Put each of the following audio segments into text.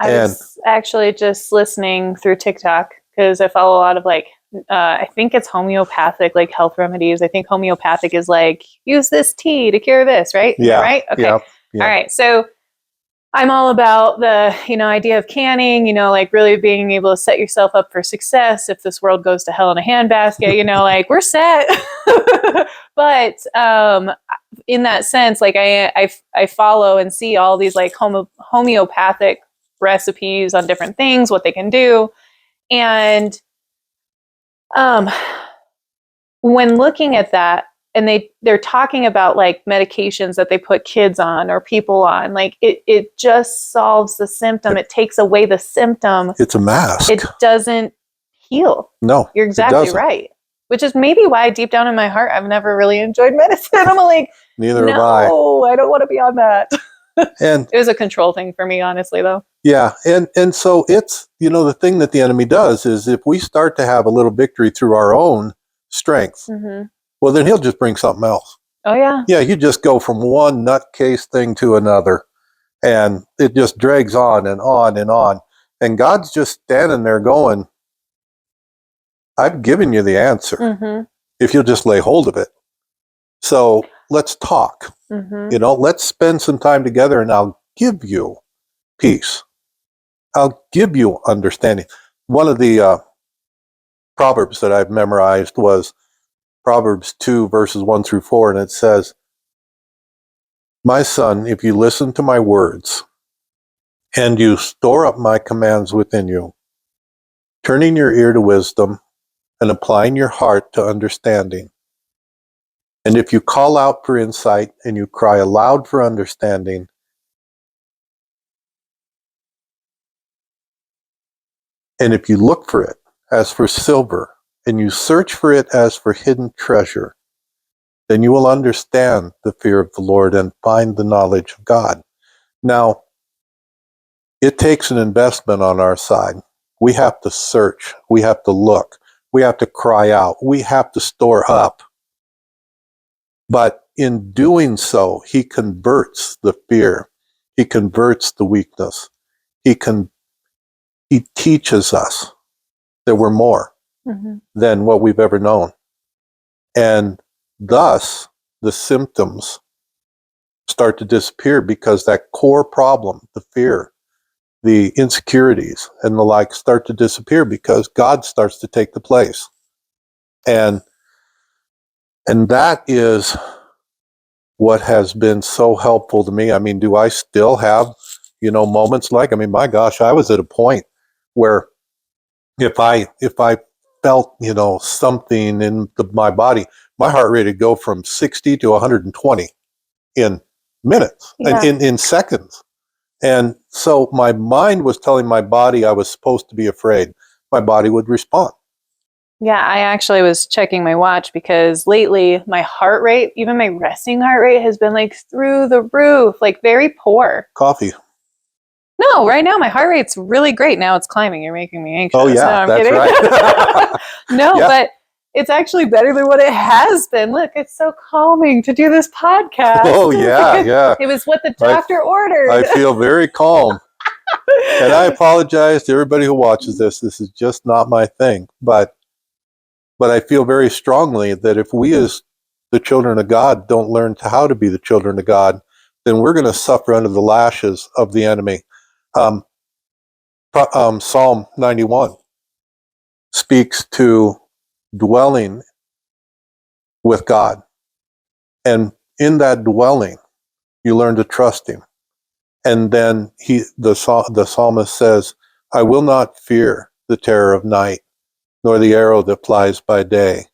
I was actually just listening through TikTok because I follow a lot of I think it's homeopathic, like health remedies. I think homeopathic is like, use this tea to cure this, right? Is that right? Okay. Yeah. All right. So I'm all about the, idea of canning, like really being able to set yourself up for success. If this world goes to hell in a handbasket, like we're set. But in that sense, like I follow and see all these like homeopathic recipes on different things, what they can do. And when looking at that, and they're talking about like medications that they put kids on or people on, like it just solves the symptom. It takes away the symptom. It's a mask. It doesn't heal. No, you're exactly right. Which is maybe why deep down in my heart, I've never really enjoyed medicine. I'm like, neither have I. No, I don't want to be on that. And it was a control thing for me, honestly, though. Yeah. And so it's, the thing that the enemy does is if we start to have a little victory through our own strength, well, then he'll just bring something else. Oh, yeah. Yeah. You just go from one nutcase thing to another, and it just drags on and on and on. And God's just standing there going, I've given you the answer if you'll just lay hold of it. So let's talk. Let's spend some time together, and I'll give you peace. I'll give you understanding. One of the Proverbs that I've memorized was Proverbs 2, verses 1 through 4, and it says, my son, if you listen to my words and you store up my commands within you, turning your ear to wisdom and applying your heart to understanding, and if you call out for insight and you cry aloud for understanding, and if you look for it as for silver, and you search for it as for hidden treasure, then you will understand the fear of the Lord and find the knowledge of God. Now, it takes an investment on our side. We have to search. We have to look. We have to cry out. We have to store up. But in doing so, he converts the fear. He converts the weakness. He teaches us that we're more than what we've ever known. And thus, the symptoms start to disappear because that core problem, the fear, the insecurities, and the like start to disappear because God starts to take the place. And that is what has been so helpful to me. I mean, do I still have, moments like, my gosh, I was at a point where if I felt, something in my body, my heart rate would go from 60 to 120 in minutes, in seconds. And so my mind was telling my body I was supposed to be afraid. My body would respond. Yeah, I actually was checking my watch because lately my heart rate, even my resting heart rate, has been like through the roof, like very poor. Coffee. No, right now my heart rate's really great. Now it's climbing. You're making me anxious. Oh, yeah, no, I'm kidding. Right. No, but it's actually better than what it has been. Look, it's so calming to do this podcast. Oh, yeah. It was what the doctor ordered. I feel very calm. And I apologize to everybody who watches this. This is just not my thing. But I feel very strongly that if we as the children of God don't learn how to be the children of God, then we're going to suffer under the lashes of the enemy. Psalm 91 speaks to dwelling with God. And in that dwelling, you learn to trust him. And then the psalmist says, I will not fear the terror of night, nor the arrow that flies by day,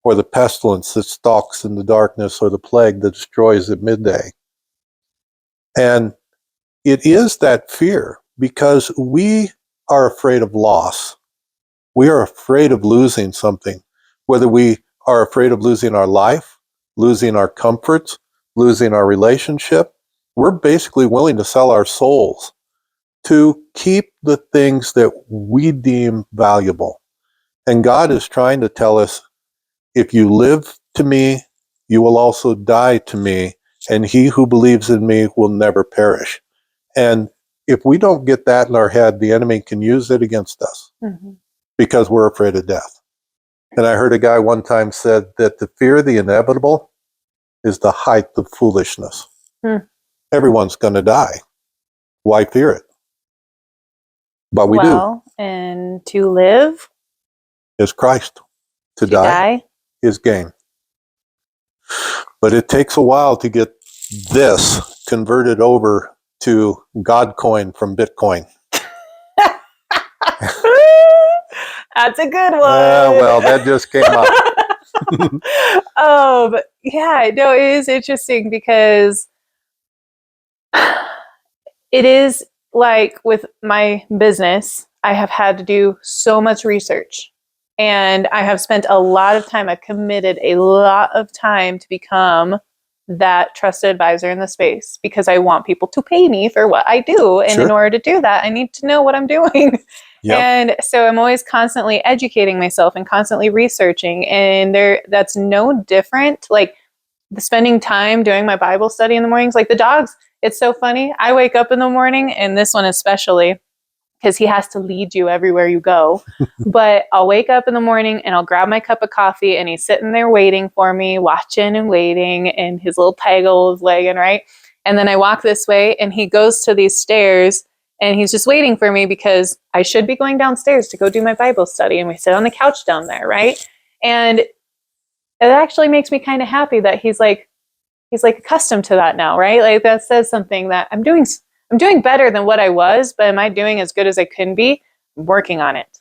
or the pestilence that stalks in the darkness, or the plague that destroys at midday. And it is that fear because we are afraid of loss. We are afraid of losing something, whether we are afraid of losing our life, losing our comforts, losing our relationship. We're basically willing to sell our souls to keep the things that we deem valuable. And God is trying to tell us, if you live to me, you will also die to me, and he who believes in me will never perish. And if we don't get that in our head, the enemy can use it against us because we're afraid of death. And I heard a guy one time said that the fear of the inevitable is the height of foolishness. Everyone's going to die. Why fear it? But we do. And to live Is Christ. To die is gain. But it takes a while to get this converted over to God coin from Bitcoin. That's a good one. Well, that just came up. Yeah, no, it is interesting because it is like with my business, I have had to do so much research and I have spent a lot of time, I've committed a lot of time to become that trusted advisor in the space because I want people to pay me for what I do. And in order to do that, I need to know what I'm doing. Yep. And so I'm always constantly educating myself and constantly researching. And that's no different. Like spending time doing my Bible study in the mornings, like the dogs, it's so funny. I wake up in the morning, and this one especially, because he has to lead you everywhere you go. But I'll wake up in the morning and I'll grab my cup of coffee and he's sitting there waiting for me, watching and waiting, and his little Peggle is legging, right? And then I walk this way and he goes to these stairs and he's just waiting for me because I should be going downstairs to go do my Bible study. And we sit on the couch down there, right? And it actually makes me kind of happy that he's like accustomed to that now, right? Like that says something that I'm doing better than what I was, but am I doing as good as I can be? I'm working on it.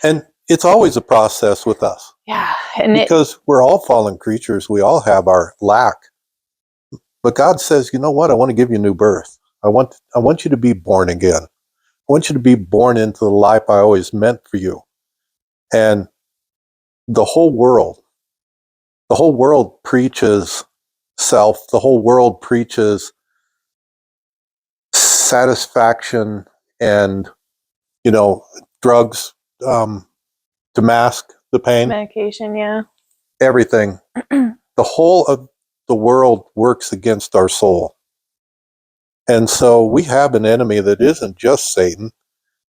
And it's always a process with us. Yeah. Because we're all fallen creatures. We all have our lack. But God says, you know what? I want to give you a new birth. I want you to be born again. I want you to be born into the life I always meant for you. And the whole world preaches self. The whole world preaches satisfaction and, drugs to mask the pain. Medication, yeah. Everything. The whole of the world works against our soul. And so we have an enemy that isn't just Satan,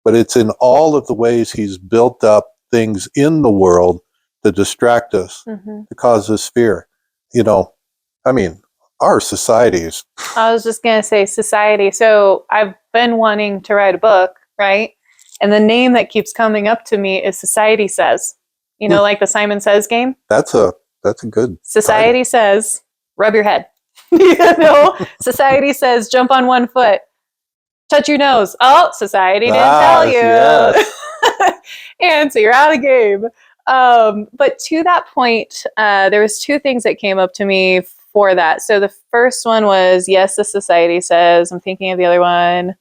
but it's in all of the ways he's built up things in the world to distract us, to cause us fear. Our societies. I was just going to say society. So I've been wanting to write a book, right? And the name that keeps coming up to me is Society Says. Like the Simon Says game? That's a good Society title. Says, rub your head. Society says, jump on one foot. Touch your nose. Oh, society didn't tell you. Yes. And so you're out of game. But to that point, there was two things that came up to me for that. So the first one was, yes, the society says. I'm thinking of the other one.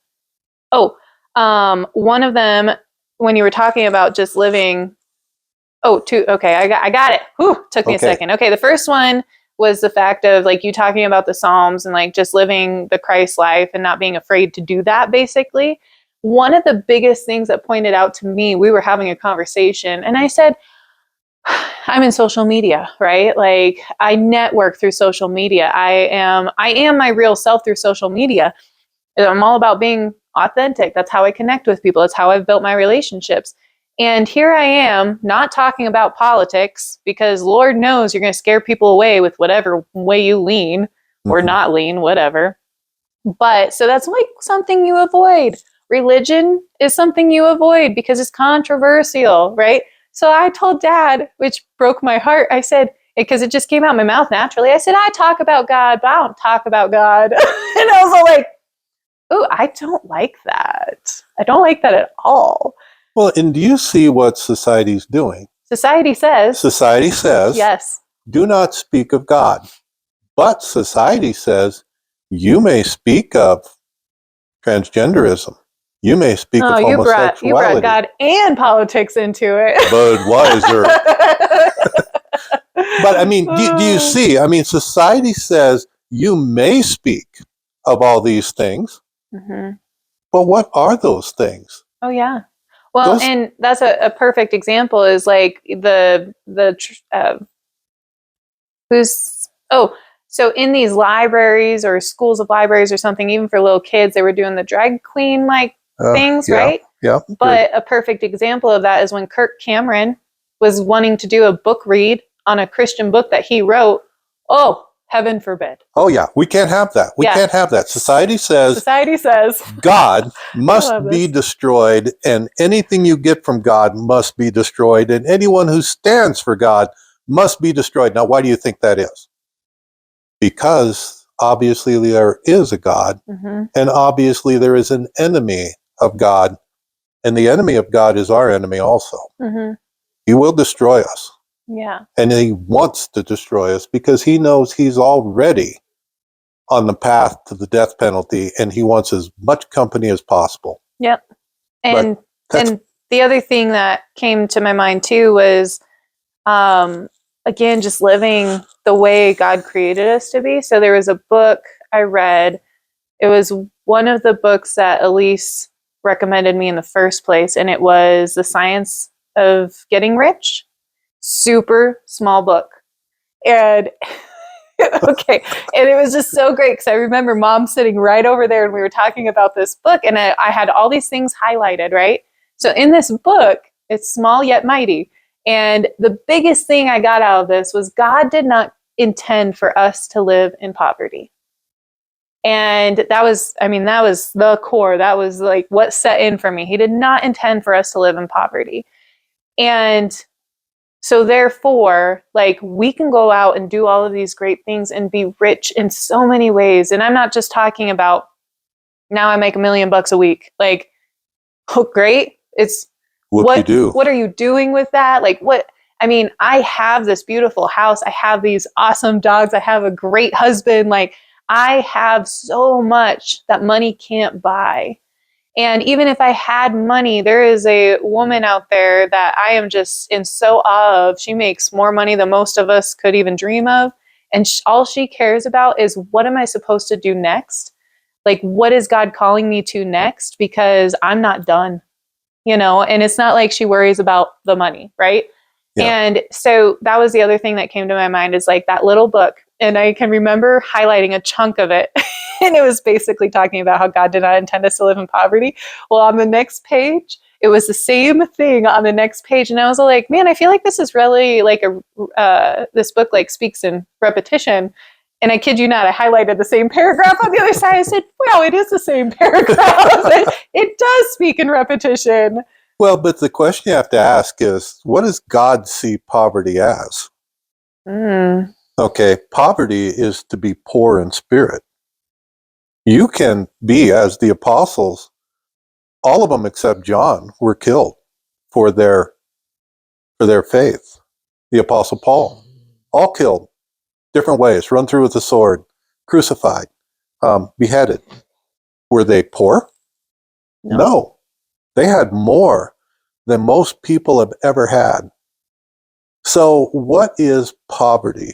One of them, when you were talking about just living. Two. Okay, I got it. Whew, took me a second. Okay, the first one was the fact of like you talking about the Psalms and like just living the Christ life and not being afraid to do that, basically. One of the biggest things that pointed out to me, we were having a conversation and I said, I'm in social media, right? Like I network through social media. I am my real self through social media. I'm all about being authentic. That's how I connect with people. That's how I've built my relationships. And here I am not talking about politics because Lord knows you're going to scare people away with whatever way you lean or not lean, whatever. But so that's like something you avoid. Religion is something you avoid because it's controversial, right? So I told Dad, which broke my heart. I said, because it just came out of my mouth naturally. I said, I talk about God, but I don't talk about God. And I was all like, oh, I don't like that. I don't like that at all. Well, and do you see what society's doing? Society says. Yes. Do not speak of God. But society says you may speak of transgenderism. You may speak of homosexuality. You brought God and politics into it. Budweiser. But do you see? Society says you may speak of all these things. But what are those things? Oh, yeah. Well, and that's a perfect example is like So in these libraries or schools of libraries or something, even for little kids, they were doing the drag queen like things, yeah, right? Yeah. But a perfect example of that is when Kirk Cameron was wanting to do a book read on a Christian book that he wrote. Oh, heaven forbid. Oh, yeah. We can't have that. We Yeah. can't have that. Society says God must be destroyed, and anything you get from God must be destroyed, and anyone who stands for God must be destroyed. Now, why do you think that is? Because obviously there is a God, Mm-hmm. and obviously there is an enemy of God, and the enemy of God is our enemy also. Mm-hmm. He will destroy us. Yeah. And he wants to destroy us because he knows he's already on the path to the death penalty, and he wants as much company as possible. Yep. And the other thing that came to my mind too was, again, just living the way God created us to be. So there was a book I read. It was one of the books that Elise recommended me in the first place, and it was The Science of Getting Rich. Super small book. And okay. And it was just so great because I remember Mom sitting right over there and we were talking about this book, and I had all these things highlighted, right? So in this book, it's small yet mighty. And the biggest thing I got out of this was God did not intend for us to live in poverty. And that was the core. That was like what set in for me. He did not intend for us to live in poverty. And so therefore, like, we can go out and do all of these great things and be rich in so many ways. And I'm not just talking about now I make $1 million a week. Like, oh, great. It's what are you doing with that? Like, I have this beautiful house. I have these awesome dogs. I have a great husband. Like, I have so much that money can't buy. And even if I had money, there is a woman out there that I am just in so awe of. She makes more money than most of us could even dream of. And all she cares about is, what am I supposed to do next? Like, what is God calling me to next? Because I'm not done, and it's not like she worries about the money, right? Yeah. And so that was the other thing that came to my mind, is like that little book. And I can remember highlighting a chunk of it. And it was basically talking about how God did not intend us to live in poverty. Well, on the next page, it was the same thing on the next page. And I was like, man, I feel like this is really like this book like speaks in repetition. And I kid you not, I highlighted the same paragraph on the other side. I said, wow, it is the same paragraph. It does speak in repetition. Well, but the question you have to ask is, what does God see poverty as? Okay, poverty is to be poor in spirit. You can be, as the apostles, all of them except John were killed for their faith. The apostle Paul, all killed, different ways, run through with the sword, crucified, beheaded. Were they poor? No. They had more than most people have ever had. So what is poverty?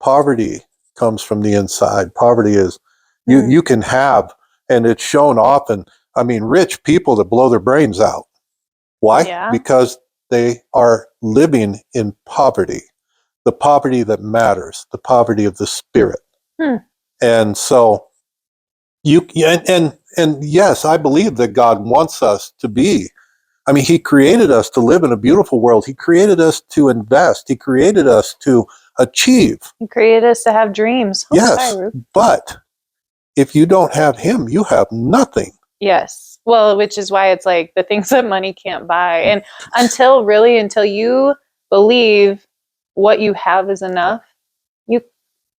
Poverty comes from the inside. Poverty is, you can have, and it's shown often, rich people that blow their brains out. Why? Yeah. Because they are living in poverty, the poverty that matters, the poverty of the spirit. And so and yes, I believe that God wants us to be. He created us to live in a beautiful world. He created us to invest. He created us to achieve. He created us to have dreams. Oh, yes, sorry, but if you don't have him, you have nothing. Yes. Well, which is why it's like the things that money can't buy. And until you believe what you have is enough,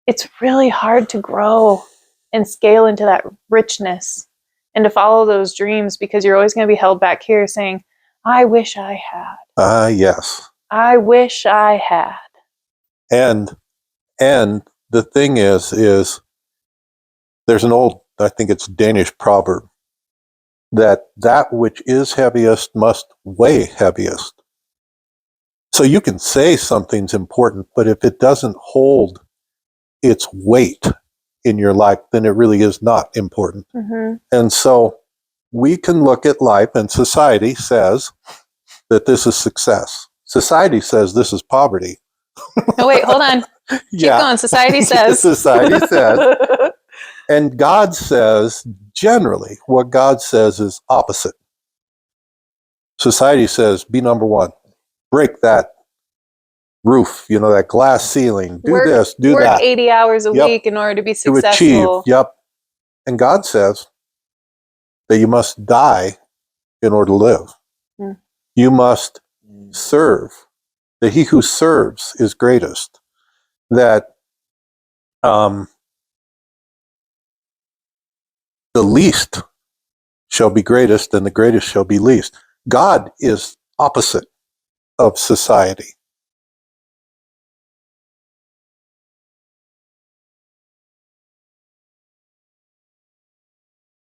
it's really hard to grow and scale into that richness and to follow those dreams, because you're always going to be held back here saying, I wish I had. Yes. I wish I had. And the thing is there's an old, I think it's Danish proverb, that which is heaviest must weigh heaviest. So you can say something's important, but if it doesn't hold its weight in your life, then it really is not important. And so we can look at life, and society says that this is success. Society says this is poverty. Oh, wait, hold on. Keep going. Society says. Society says. And God says, generally, what God says is opposite. Society says, be number one. Break that roof, that glass ceiling. Do this, do work that. 80 hours a Yep. week in order to be To successful. achieve. Yep. And God says that you must die in order to live. Mm. You must serve. That he who serves is greatest. That the least shall be greatest and the greatest shall be least. God is opposite of society.